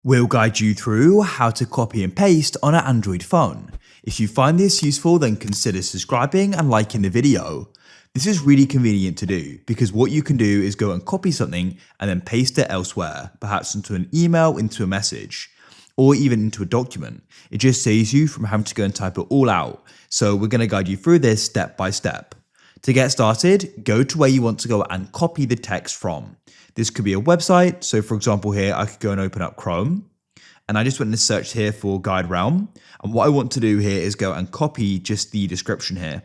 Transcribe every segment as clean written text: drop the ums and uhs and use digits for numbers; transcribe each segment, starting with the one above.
We'll guide you through how to copy and paste on an Android phone. If you find this useful, then consider subscribing and liking the video. This is really convenient to do because what you can do is go and copy something and then paste it elsewhere, perhaps into an email, into a message, or even into a document. It just saves you from having to go and type it all out. So we're going to guide you through this step by step. To get started, go to where you want to go and copy the text from. This could be a website. So for example, here I could go and open up Chrome. And I just went and searched here for GuideRealm. And what I want to do here is go and copy just the description here.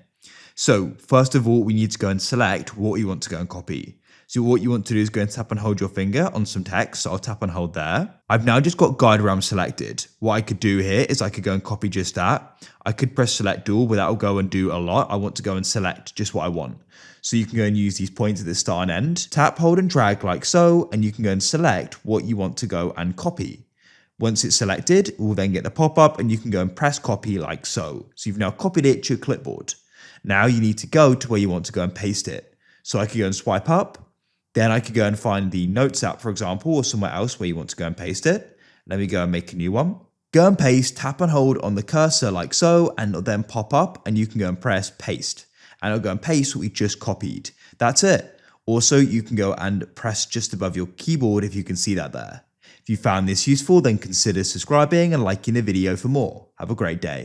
So first of all, we need to go and select what you want to go and copy. So what you want to do is go and tap and hold your finger on some text. So I'll tap and hold there. I've now just got GuideRealm selected. What I could do here is I could go and copy just that. I could press select all, but that'll go and do a lot. I want to go and select just what I want. So you can go and use these points at the start and end. Tap, hold and drag like so, and you can go and select what you want to go and copy. Once it's selected, we'll then get the pop-up and you can go and press copy like so. So you've now copied it to your clipboard. Now you need to go to where you want to go and paste it. So I could go and swipe up. Then I could go and find the Notes app, for example, or somewhere else where you want to go and paste it. Let me go and make a new one. Go and paste, tap and hold on the cursor like so, and it'll then pop up and you can go and press paste. And it'll go and paste what we just copied. That's it. Also, you can go and press just above your keyboard if you can see that there. If you found this useful, then consider subscribing and liking the video for more. Have a great day.